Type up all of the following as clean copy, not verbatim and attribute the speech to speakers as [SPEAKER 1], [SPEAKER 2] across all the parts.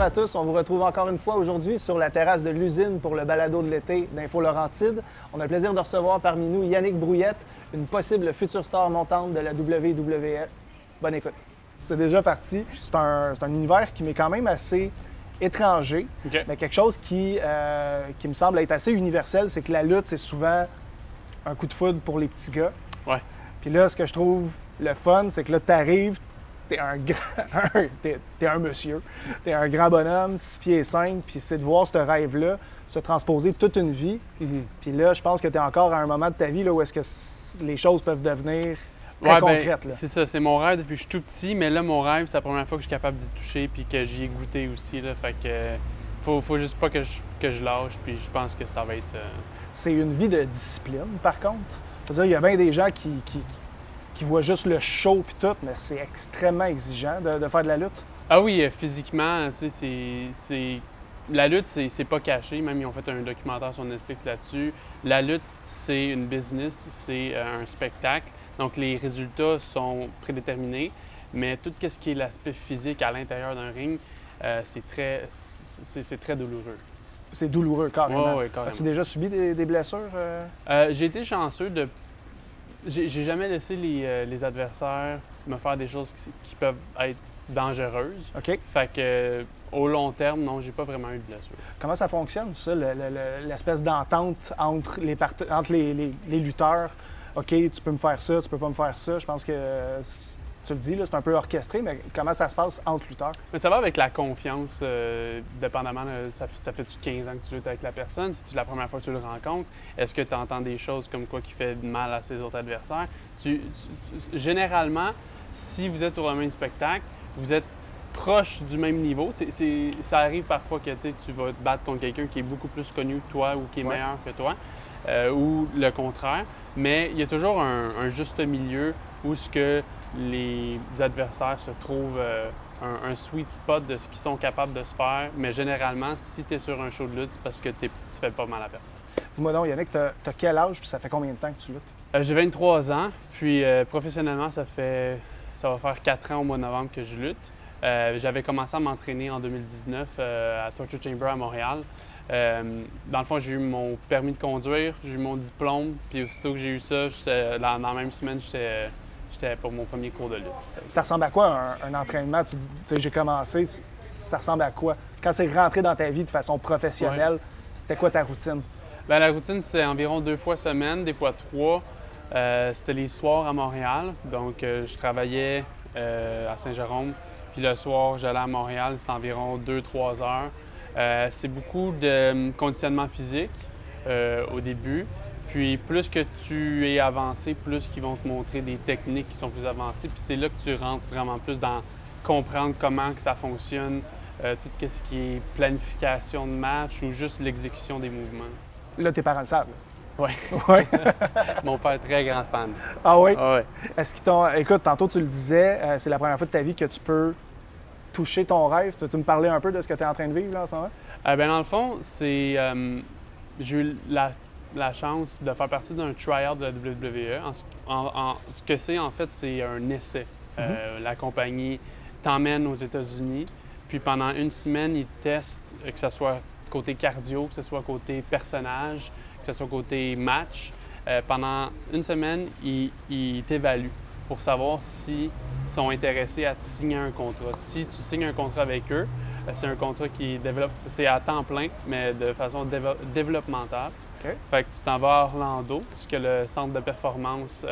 [SPEAKER 1] à tous. On vous retrouve encore une fois aujourd'hui sur la terrasse de l'usine pour le balado de l'été d'Info Laurentide. On a le plaisir de recevoir parmi nous Yannick Brouillette, une possible future star montante de la WWE. Bonne écoute. C'est déjà parti. C'est un univers qui m'est quand même assez étranger, mais quelque chose qui me semble être assez universel, c'est que la lutte, c'est souvent un coup de foudre pour les petits gars.
[SPEAKER 2] Ouais.
[SPEAKER 1] Puis là, ce que je trouve le fun, c'est que là, tu arrives, t'es un monsieur, t'es un grand bonhomme, 6 pieds 5, puis c'est de voir ce rêve-là se transposer toute une vie. Puis là, je pense que tu es encore à un moment de ta vie là, où est-ce que les choses peuvent devenir très concrètes.
[SPEAKER 2] C'est ça, c'est mon rêve depuis que je suis tout petit, mais là, mon rêve, c'est la première fois que je suis capable d'y toucher puis que j'y ai goûté aussi. Là, fait que faut juste pas que je lâche, puis je pense que ça va être...
[SPEAKER 1] C'est une vie de discipline, par contre. C'est-à-dire, il y a bien des gens qui voient juste le show puis tout, mais c'est extrêmement exigeant de faire de la lutte.
[SPEAKER 2] Ah oui, physiquement, tu sais, la lutte, c'est pas caché. Même, ils ont fait un documentaire sur Netflix là-dessus. La lutte, c'est une business, c'est un spectacle. Donc, les résultats sont prédéterminés, mais tout ce qui est l'aspect physique à l'intérieur d'un ring, c'est très douloureux.
[SPEAKER 1] C'est douloureux, carrément.
[SPEAKER 2] Oui, carrément.
[SPEAKER 1] As-tu déjà subi des blessures?
[SPEAKER 2] J'ai été chanceux de... J'ai jamais laissé les adversaires me faire des choses qui peuvent être dangereuses.
[SPEAKER 1] OK.
[SPEAKER 2] Fait que, au long terme, non, j'ai pas vraiment eu de blessure.
[SPEAKER 1] Comment ça fonctionne, ça, l'espèce d'entente entre les lutteurs? OK, tu peux me faire ça, tu peux pas me faire ça. Je pense que, tu le dis, là, c'est un peu orchestré, mais comment ça se passe entre lutteurs?
[SPEAKER 2] Mais ça va avec la confiance, dépendamment, ça fait-tu 15 ans que tu luttes avec la personne? Si c'est la première fois que tu le rencontres, est-ce que tu entends des choses comme quoi qui fait mal à ses autres adversaires? Généralement, si vous êtes sur le même spectacle, vous êtes proche du même niveau. Ça arrive parfois que tu vas te battre contre quelqu'un qui est beaucoup plus connu que toi ou qui est meilleur que toi, ou le contraire. Mais il y a toujours un juste milieu où ce que les adversaires se trouvent un sweet spot de ce qu'ils sont capables de se faire. Mais généralement, si tu es sur un show de lutte, c'est parce que tu fais pas mal à personne.
[SPEAKER 1] Dis-moi donc, Yannick, tu as quel âge puis ça fait combien de temps que tu luttes?
[SPEAKER 2] J'ai 23 ans, puis professionnellement, ça va faire 4 ans au mois de novembre que je lutte. J'avais commencé à m'entraîner en 2019 à Torture Chamber à Montréal. Dans le fond, j'ai eu mon permis de conduire, j'ai eu mon diplôme, puis aussitôt que j'ai eu ça, dans la même semaine, j'étais pour mon premier cours de lutte.
[SPEAKER 1] Ça ressemble à quoi un entraînement? Tu dis, j'ai commencé, ça ressemble à quoi? Quand c'est rentré dans ta vie de façon professionnelle, c'était quoi ta routine?
[SPEAKER 2] Bien, la routine, c'est environ 2 fois semaine, des fois 3. C'était les soirs à Montréal, donc je travaillais à Saint-Jérôme, puis le soir, j'allais à Montréal, c'était environ 2-3 heures. C'est beaucoup de conditionnement physique au début. Puis plus que tu es avancé, plus qu'ils vont te montrer des techniques qui sont plus avancées. Puis c'est là que tu rentres vraiment plus dans comprendre comment que ça fonctionne, tout ce qui est planification de match ou juste l'exécution des mouvements.
[SPEAKER 1] Là, tes parents le savent.
[SPEAKER 2] Oui.
[SPEAKER 1] Ouais.
[SPEAKER 2] Mon père est très grand fan.
[SPEAKER 1] Ah oui?
[SPEAKER 2] Ah ouais.
[SPEAKER 1] Est-ce qu'ils t'ont... Écoute, tantôt tu le disais, c'est la première fois de ta vie que tu peux toucher ton rêve. Tu me parlais un peu de ce que tu es en train de vivre là, en ce moment?
[SPEAKER 2] Bien, dans le fond, c'est... j'ai eu la chance de faire partie d'un tryout de la WWE. Ce que c'est, en fait, c'est un essai. La compagnie t'emmène aux États-Unis, puis pendant une semaine, ils testent, que ce soit côté cardio, que ce soit côté personnage, que ce soit côté match. Pendant une semaine, ils t'évaluent pour savoir s'ils sont intéressés à te signer un contrat. Si tu signes un contrat avec eux, c'est un contrat qui développe, c'est à temps plein, mais de façon développementale.
[SPEAKER 1] Okay.
[SPEAKER 2] Fait que tu t'en vas à Orlando, puisque le centre de performance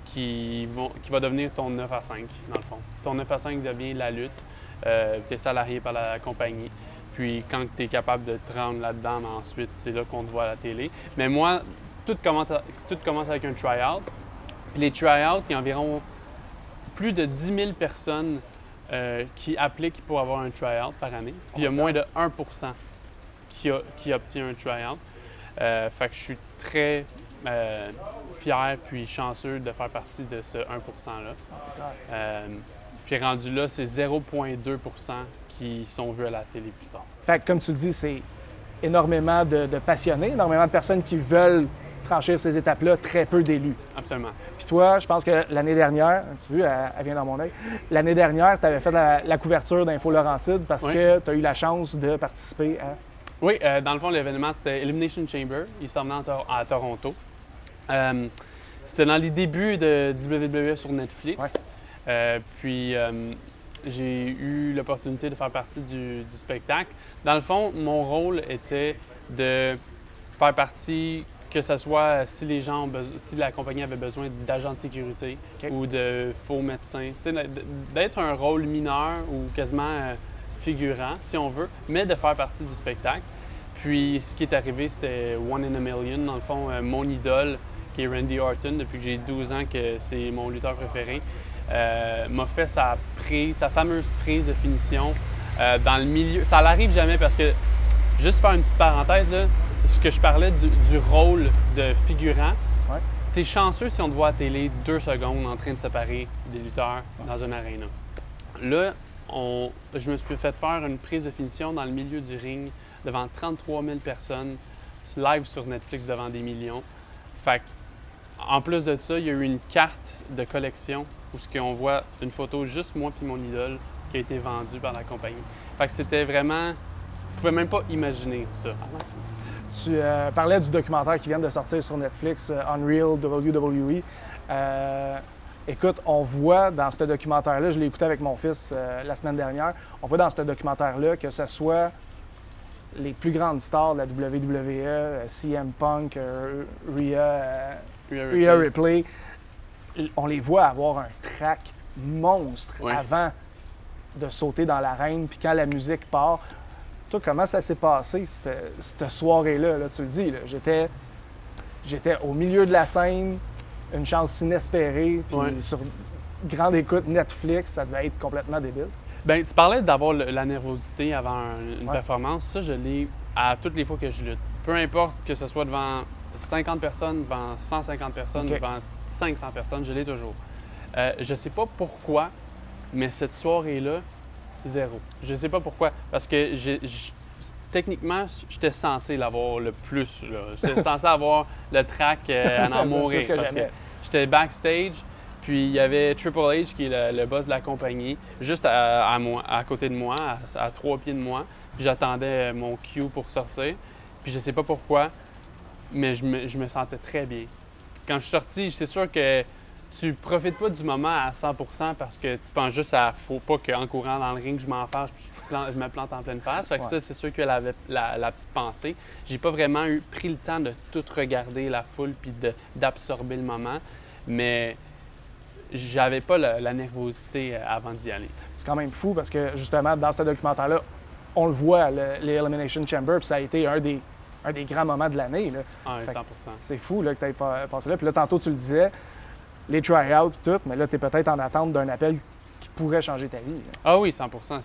[SPEAKER 2] qui va devenir ton 9 à 5, dans le fond. Ton 9 à 5 devient la lutte. Tu es salarié par la compagnie. Puis quand tu es capable de te rendre là-dedans, ensuite, c'est là qu'on te voit à la télé. Mais moi, tout commence avec un try-out. Puis les try-outs, il y a environ plus de 10 000 personnes qui appliquent pour avoir un try-out par année. Puis il y a moins de 1 qui obtient un try-out. Fait que je suis très fier puis chanceux de faire partie de ce 1 %-là. Puis rendu là, c'est 0,2 % qui sont vus à la télé plus tard.
[SPEAKER 1] Fait que, comme tu le dis, c'est énormément de passionnés, énormément de personnes qui veulent franchir ces étapes-là, très peu d'élus.
[SPEAKER 2] Absolument.
[SPEAKER 1] Puis toi, je pense que l'année dernière, tu as vu, elle vient dans mon œil, l'année dernière, tu avais fait la couverture d'Info Laurentide parce que tu as eu la chance de participer à...
[SPEAKER 2] Oui, dans le fond, l'événement, c'était Elimination Chamber. Il s'en venait à Toronto. C'était dans les débuts de WWE sur Netflix. Ouais. Puis, j'ai eu l'opportunité de faire partie du spectacle. Dans le fond, mon rôle était de faire partie, que ce soit si les gens si la compagnie avait besoin d'agents de sécurité ou de faux médecins, d'être un rôle mineur ou quasiment figurant, si on veut, mais de faire partie du spectacle. Puis, ce qui est arrivé, c'était One in a Million. Dans le fond, mon idole, qui est Randy Orton, depuis que j'ai 12 ans, que c'est mon lutteur préféré, m'a fait sa fameuse prise de finition dans le milieu. Ça n'arrive jamais parce que, juste faire une petite parenthèse, là, ce que je parlais du rôle de figurant, ouais. T'es chanceux si on te voit à la télé 2 secondes en train de séparer des lutteurs dans une aréna. Là, je me suis fait faire une prise de finition dans le milieu du ring devant 33 000 personnes, live sur Netflix devant des millions. Fait en plus de ça, il y a eu une carte de collection où on voit une photo juste moi puis mon idole qui a été vendue par la compagnie. Fait que c'était vraiment... Je pouvais même pas imaginer ça.
[SPEAKER 1] Tu parlais du documentaire qui vient de sortir sur Netflix, Unreal WWE. Écoute, on voit dans ce documentaire-là, je l'ai écouté avec mon fils la semaine dernière, on voit dans ce documentaire-là que ce soit les plus grandes stars de la WWE, CM Punk, Rhea Ripley, on les voit avoir un track monstre avant de sauter dans l'arène, puis quand la musique part. Toi, comment ça s'est passé, cette soirée-là? Là, tu le dis, j'étais au milieu de la scène, une chance inespérée, puis sur grande écoute Netflix, ça devait être complètement débile.
[SPEAKER 2] Bien, tu parlais d'avoir la nervosité avant une performance. Ça, je l'ai à toutes les fois que je lutte. Peu importe que ce soit devant 50 personnes, devant 150 personnes, devant 500 personnes, je l'ai toujours. Je sais pas pourquoi, mais cette soirée-là, zéro. Je sais pas pourquoi. Parce que techniquement, j'étais censé l'avoir le plus. J'étais censé avoir le track à en mourir. J'étais backstage, puis il y avait Triple H, qui est le boss de la compagnie, juste à côté de moi, à 3 pieds de moi. Puis j'attendais mon cue pour sortir. Puis je sais pas pourquoi, mais je me sentais très bien. Quand je suis sorti, c'est sûr que tu profites pas du moment à 100% parce que tu penses juste à faut pas qu'en courant dans le ring, je m'en fâche puis je me plante en pleine face. Fait que ça, c'est sûr qu'elle avait la petite pensée. J'ai pas vraiment pris le temps de tout regarder, la foule, puis d'absorber le moment. Mais j'avais pas la nervosité avant d'y aller. C'est
[SPEAKER 1] quand même fou parce que justement, dans ce documentaire-là, on le voit, les Elimination Chamber, puis ça a été un des grands moments de l'année.
[SPEAKER 2] Ah, 100%.
[SPEAKER 1] C'est fou là, que tu aies passé là. Puis là, tantôt, tu le disais, les try-outs et tout, mais là, tu es peut-être en attente d'un appel qui pourrait changer ta vie. Là.
[SPEAKER 2] Ah oui, 100%.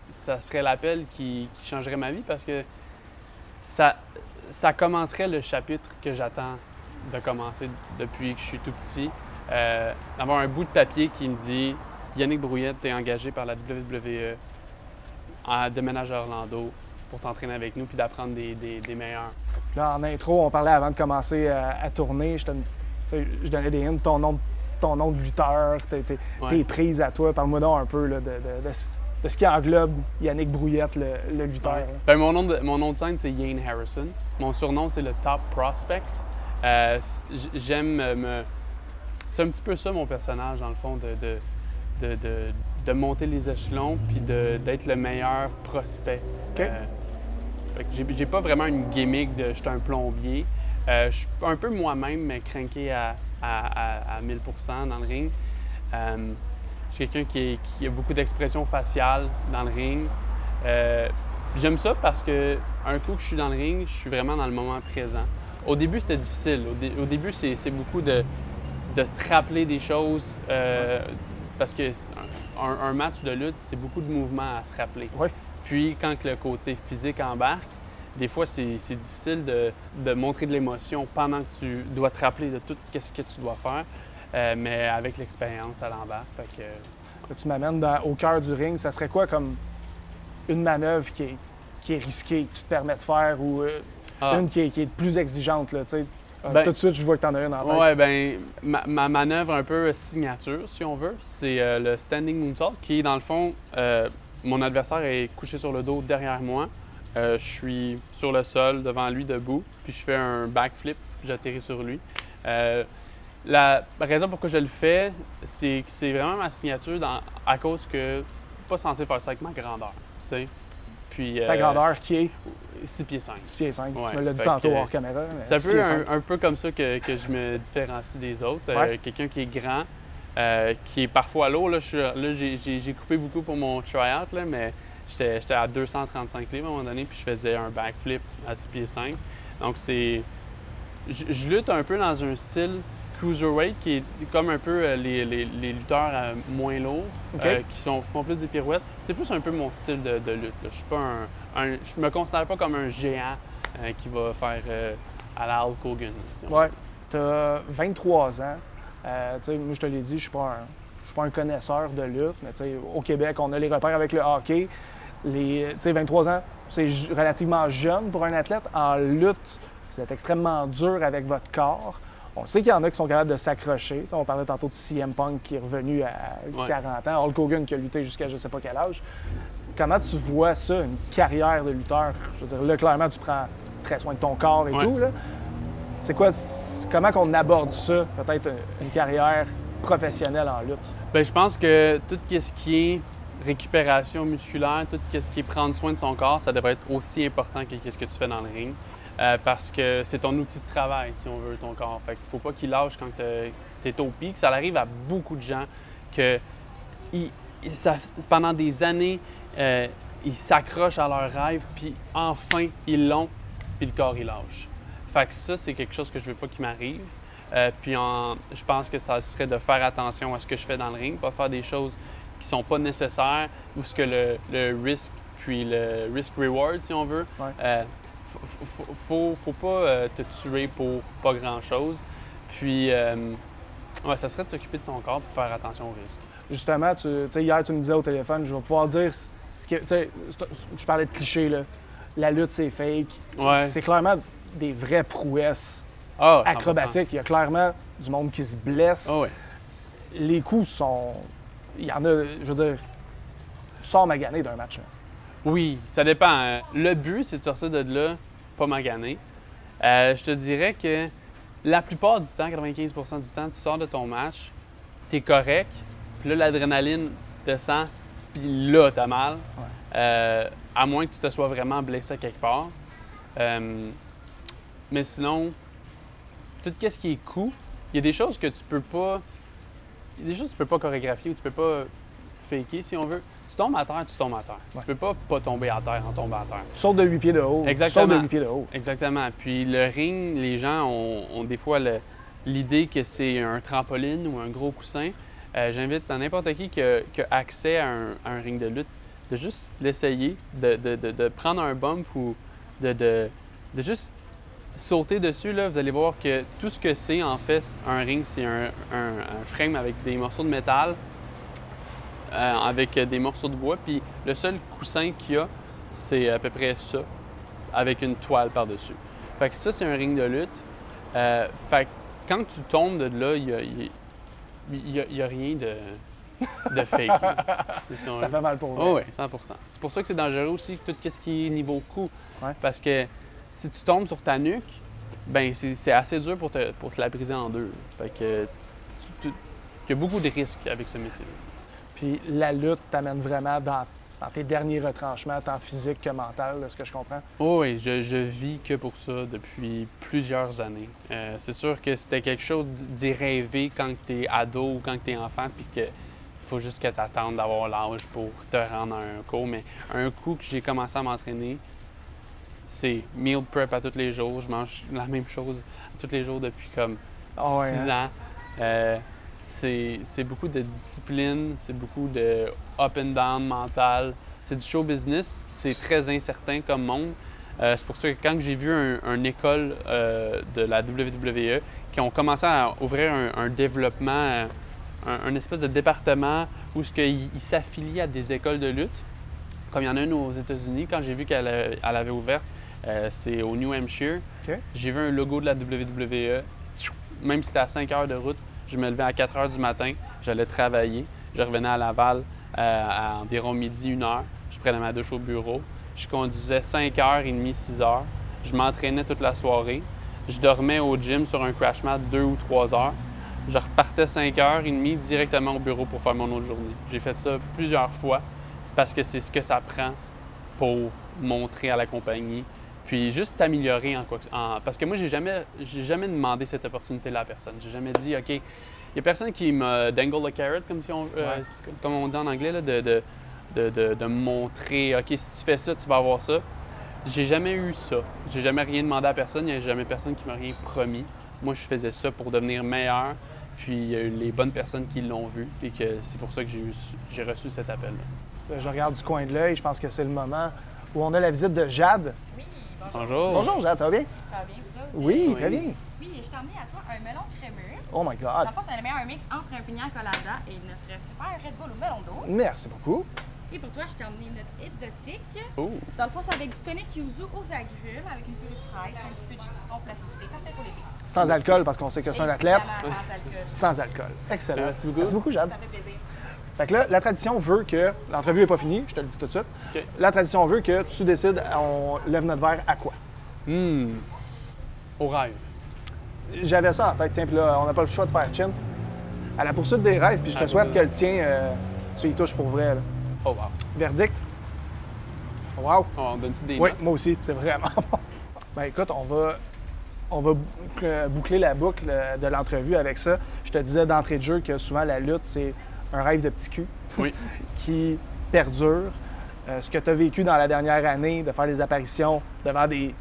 [SPEAKER 2] Ça serait l'appel qui changerait ma vie parce que ça commencerait le chapitre que j'attends de commencer depuis que je suis tout petit. D'avoir un bout de papier qui me dit « Yannick Brouillette, tu es engagé par la WWE à déménager à Orlando pour t'entraîner avec nous puis d'apprendre des meilleurs. »
[SPEAKER 1] Là, en intro, on parlait avant de commencer à tourner. Je donnais des hints, ton nom de lutteur, tes prises à toi. Parle-moi donc un peu là, de ce qui englobe Yannick Brouillette, le lutteur.
[SPEAKER 2] Ouais. Bien, mon nom de scène, c'est Yane Harrison. Mon surnom, c'est le Top Prospect. J'aime C'est un petit peu ça, mon personnage, dans le fond, de monter les échelons puis d'être le meilleur prospect.
[SPEAKER 1] Okay.
[SPEAKER 2] J'ai pas vraiment une gimmick de « je suis un plombier ». Je suis un peu moi-même, mais cranké à 1000% dans le ring. Je suis quelqu'un qui a beaucoup d'expression faciale dans le ring. J'aime ça parce que un coup que je suis dans le ring, je suis vraiment dans le moment présent. Au début, c'était difficile. Au début, c'est beaucoup de se rappeler des choses parce que un match de lutte, c'est beaucoup de mouvements à se rappeler.
[SPEAKER 1] Oui.
[SPEAKER 2] Puis, quand le côté physique embarque, des fois, c'est difficile de montrer de l'émotion pendant que tu dois te rappeler de tout ce que tu dois faire. Mais avec l'expérience, ça l'embarque.
[SPEAKER 1] Tu m'amènes au cœur du ring. Ça serait quoi comme une manœuvre qui est risquée, que tu te permets de faire ou une qui est plus exigeante, là, tu sais.
[SPEAKER 2] Ben,
[SPEAKER 1] tout de suite, je vois que tu en as une en tête.
[SPEAKER 2] Ouais, ben, ma manœuvre un peu signature, si on veut, c'est le standing moonsault, qui est dans le fond, mon adversaire est couché sur le dos derrière moi. Je suis sur le sol devant lui debout, puis je fais un backflip, j'atterris sur lui. La raison pourquoi je le fais, c'est que c'est vraiment ma signature à cause que je suis pas censé faire ça avec ma grandeur, tu sais. Puis,
[SPEAKER 1] Ta grandeur qui est
[SPEAKER 2] 6 pieds 5.
[SPEAKER 1] 6 pieds 5.
[SPEAKER 2] Ouais,
[SPEAKER 1] Tu me l'as dit
[SPEAKER 2] fait
[SPEAKER 1] tantôt
[SPEAKER 2] que,
[SPEAKER 1] hors caméra.
[SPEAKER 2] C'est un peu comme ça que je me différencie des autres.
[SPEAKER 1] Ouais.
[SPEAKER 2] Quelqu'un qui est grand, qui est parfois lourd. Là, j'ai coupé beaucoup pour mon try-out, là, mais j'étais à 235 livres à un moment donné, puis je faisais un backflip à 6 pieds 5. Donc, je lutte un peu dans un style cruiserweight, qui est comme un peu les lutteurs moins lourds,
[SPEAKER 1] OK.
[SPEAKER 2] qui font plus des pirouettes. C'est plus un peu mon style de lutte, là. Je suis pas je me considère pas comme un géant qui va faire à la Hulk Hogan. Si on
[SPEAKER 1] Ouais.
[SPEAKER 2] veut.
[SPEAKER 1] Tu as 23 ans. Tu sais, moi, je te l'ai dit, je suis pas un connaisseur de lutte, mais tu sais, au Québec, on a les repères avec le hockey. Tu sais, 23 ans, c'est relativement jeune pour un athlète. En lutte, vous êtes extrêmement dur avec votre corps. On sait qu'il y en a qui sont capables de s'accrocher. Tu sais, on parlait tantôt de CM Punk qui est revenu à 40 ans, Hulk Hogan qui a lutté jusqu'à je ne sais pas quel âge. Comment tu vois ça, une carrière de lutteur? Je veux dire, là, clairement, tu prends très soin de ton corps et tout. Là. C'est quoi, comment qu'on aborde ça, peut-être une carrière professionnelle en lutte?
[SPEAKER 2] Bien, je pense que tout ce qui est récupération musculaire, tout ce qui est prendre soin de son corps, ça devrait être aussi important que ce que tu fais dans le ring. Parce que c'est ton outil de travail, si on veut, ton corps. Fait qu'il faut pas qu'il lâche quand tu es au pic. Ça arrive à beaucoup de gens que pendant des années, ils s'accrochent à leurs rêves, puis enfin, ils l'ont, puis le corps, il lâche. Fait que ça, c'est quelque chose que je veux pas qu'il m'arrive. Puis je pense que ça serait de faire attention à ce que je fais dans le ring, pas faire des choses qui sont pas nécessaires, ou ce que le risque, puis le risk-reward, si on veut, faut pas te tuer pour pas grand-chose. Puis, ça serait de s'occuper de ton corps pour faire attention au risque.
[SPEAKER 1] Justement, tu sais, hier, tu me disais au téléphone, je vais pouvoir dire ce que, tu sais, je parlais de clichés, là. La lutte, c'est fake.
[SPEAKER 2] Ouais.
[SPEAKER 1] C'est clairement des vraies prouesses
[SPEAKER 2] Ah, 100%.
[SPEAKER 1] acrobatiques. Il y a clairement du monde qui se blesse.
[SPEAKER 2] Ah ouais.
[SPEAKER 1] Les coups sont... Il y en a, je veux dire, tu sors magané d'un match, là.
[SPEAKER 2] Oui, ça dépend. Le but, c'est de sortir de là, pas magané. Je te dirais que la plupart du temps, 95 du temps, tu sors de ton match, t'es correct, puis là, l'adrénaline descend, puis là, t'as mal.
[SPEAKER 1] Ouais.
[SPEAKER 2] À moins que tu te sois vraiment blessé quelque part. Mais sinon, tout ce qui est coup, il y a des choses que tu peux pas... Il y a des choses que tu peux pas chorégraphier ou tu peux pas faker, si on veut. Tu tombes à terre, tu tombes à terre.
[SPEAKER 1] Ouais.
[SPEAKER 2] Tu peux pas tomber à terre en tombant à terre.
[SPEAKER 1] Tu sautes de 8 pieds de haut.
[SPEAKER 2] Exactement.
[SPEAKER 1] Tu sautes de 8 pieds de haut.
[SPEAKER 2] Exactement. Puis le ring, les gens ont des fois l'idée que c'est un trampoline ou un gros coussin. J'invite n'importe qui a accès à un ring de lutte de juste l'essayer, de prendre un bump ou de juste sauter dessus. Là, vous allez voir que tout ce que c'est, en fait, un ring, c'est un frame avec des morceaux de métal, avec des morceaux de bois. Puis le seul coussin qu'il y a, c'est à peu près ça, avec une toile par-dessus. Fait que ça, c'est un ring de lutte. Fait que quand tu tombes de là, il y a rien de fake.
[SPEAKER 1] Ça fait mal pour vous.
[SPEAKER 2] Oh, oui, 100%. C'est pour ça que c'est dangereux aussi, tout ce qui est niveau coup.
[SPEAKER 1] Ouais.
[SPEAKER 2] Parce que si tu tombes sur ta nuque, ben c'est assez dur pour te la briser en deux. Fait que il y a beaucoup de risques avec ce métier.
[SPEAKER 1] Puis la lutte t'amène vraiment dans tes derniers retranchements, tant physique que mental, de ce que je comprends.
[SPEAKER 2] Oh oui, je vis que pour ça depuis plusieurs années. C'est sûr que c'était quelque chose d'y rêver quand tu es ado ou quand tu es enfant, puis qu'il faut juste que tu attendes d'avoir l'âge pour te rendre à un cours. Mais un coup que j'ai commencé à m'entraîner, c'est meal prep à tous les jours. Je mange la même chose tous les jours depuis comme 6 ans. C'est beaucoup de discipline, c'est beaucoup de up and down mental. C'est du show business, c'est très incertain comme monde. C'est pour ça que quand j'ai vu une école de la WWE qui ont commencé à ouvrir un développement, un espèce de département où ils s'affilient à des écoles de lutte, comme il y en a une aux États-Unis, quand j'ai vu qu'elle avait ouvert C'est au New Hampshire.
[SPEAKER 1] OK.
[SPEAKER 2] J'ai vu un logo de la WWE. Même si c'était à 5 heures de route, je me levais à 4 heures du matin, j'allais travailler. Je revenais à Laval à environ midi, 1 heure. Je prenais ma douche au bureau. Je conduisais 5h30, 6 heures. Je m'entraînais toute la soirée. Je dormais au gym sur un crash mat 2 ou 3 heures. Je repartais 5h30 directement au bureau pour faire mon autre journée. J'ai fait ça plusieurs fois parce que c'est ce que ça prend pour montrer à la compagnie. Puis juste t'améliorer parce que moi, j'ai jamais demandé cette opportunité-là à personne. J'ai jamais dit, OK, il n'y a personne qui me dangle the carrot, comme on dit en anglais, là, de me montrer, OK, si tu fais ça, tu vas avoir ça. J'ai jamais eu ça. J'ai jamais rien demandé à personne. Il n'y a jamais personne qui m'a rien promis. Moi, je faisais ça pour devenir meilleur. Puis il y a eu les bonnes personnes qui l'ont vu et que c'est pour ça que j'ai reçu cet appel-là.
[SPEAKER 1] Je regarde du coin de l'œil, je pense que c'est le moment où on a la visite de Jade.
[SPEAKER 3] Oui,
[SPEAKER 2] Bonjour.
[SPEAKER 1] Bonjour Jade, ça va bien?
[SPEAKER 3] Ça va bien, vous autres?
[SPEAKER 1] Oui, très bien.
[SPEAKER 3] Oui, je t'ai emmené à toi un melon crémeux.
[SPEAKER 1] Oh my
[SPEAKER 3] Dans
[SPEAKER 1] God.
[SPEAKER 3] le fond, c'est un mix entre un pina colada et notre super Red Bull au melon d'eau.
[SPEAKER 1] Merci beaucoup.
[SPEAKER 3] Et pour toi, je t'ai emmené notre exotique.
[SPEAKER 2] Oh.
[SPEAKER 3] Dans le fond, c'est avec du tonic yuzu aux agrumes, avec une purée de fraises, un petit peu de jus de citron placidité, parfait pour l'été.
[SPEAKER 1] Sans alcool, parce qu'on sait que c'est un athlète.
[SPEAKER 3] Évidemment, sans alcool.
[SPEAKER 1] Sans alcool. Excellent.
[SPEAKER 2] Merci beaucoup.
[SPEAKER 1] Merci beaucoup, Jade.
[SPEAKER 3] Ça fait plaisir.
[SPEAKER 1] Fait que là, la tradition veut que. L'entrevue n'est pas finie, je te le dis tout de suite.
[SPEAKER 2] OK.
[SPEAKER 1] La tradition veut que tu décides, on lève notre verre à quoi?
[SPEAKER 2] Au rêve.
[SPEAKER 1] J'avais ça en tête, tiens, puis là, on n'a pas le choix de faire chin. À la poursuite des rêves, puis je te souhaite que le tien, tu y touches pour vrai. Là.
[SPEAKER 2] Oh, wow.
[SPEAKER 1] Verdict? Wow!
[SPEAKER 2] Oh, on donne-tu des
[SPEAKER 1] Oui,
[SPEAKER 2] notes?
[SPEAKER 1] moi aussi, c'est vraiment bon. Ben écoute, on va boucler la boucle de l'entrevue avec ça. Je te disais d'entrée de jeu que souvent la lutte, c'est un rêve de petit cul
[SPEAKER 2] Oui.
[SPEAKER 1] qui perdure. Ce que tu as vécu dans la dernière année, de faire des apparitions devant des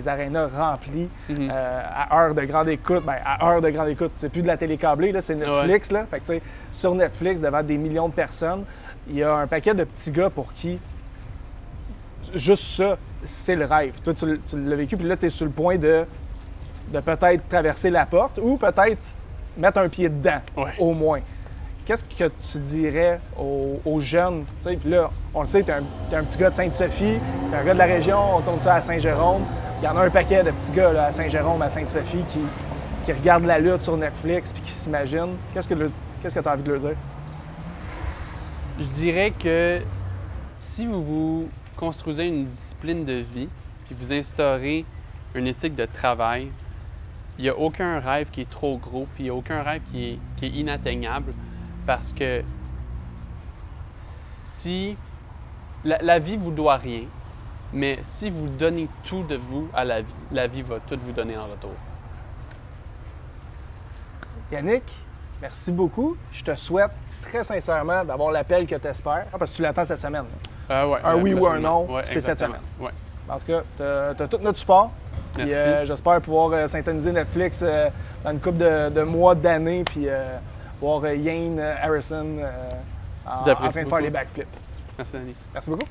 [SPEAKER 1] arénas remplis à heure de grande écoute. Bien, à heure de grande écoute, c'est plus de la télé câblée, là, c'est Netflix. Là. Fait que, tu sais, sur Netflix, devant des millions de personnes, il y a un paquet de petits gars pour qui juste ça, c'est le rêve. Toi, tu l'as vécu, puis là, tu es sur le point de peut-être traverser la porte ou peut-être mettre un pied dedans, au moins. Qu'est-ce que tu dirais aux jeunes? Tu sais, puis là, on le sait, tu es un petit gars de Sainte-Sophie, tu es un gars de la région, on tourne ça à Saint-Jérôme. Il y en a un paquet de petits gars là, à Saint-Jérôme, à Sainte-Sophie, qui regardent la lutte sur Netflix puis qui s'imaginent. Qu'est-ce que tu as envie de leur dire?
[SPEAKER 2] Je dirais que si vous construisez une discipline de vie, puis vous instaurez une éthique de travail, il n'y a aucun rêve qui est trop gros, puis il n'y a aucun rêve qui est inatteignable, parce que si la vie vous doit rien, mais si vous donnez tout de vous à la vie va tout vous donner en retour.
[SPEAKER 1] Yannick, merci beaucoup. Je te souhaite très sincèrement d'avoir l'appel que tu espères. Parce que tu l'attends cette semaine.
[SPEAKER 2] Ouais,
[SPEAKER 1] un oui ou un non,
[SPEAKER 2] ouais,
[SPEAKER 1] c'est cette
[SPEAKER 2] exactement.
[SPEAKER 1] semaine.
[SPEAKER 2] Ouais.
[SPEAKER 1] En tout cas, tu as tout notre support. Puis,
[SPEAKER 2] Merci.
[SPEAKER 1] j'espère pouvoir synthétiser Netflix dans une couple de mois, d'années, puis voir Yane Harrison en train de faire
[SPEAKER 2] beaucoup.
[SPEAKER 1] les backflips.
[SPEAKER 2] Merci, Danny.
[SPEAKER 1] Merci beaucoup.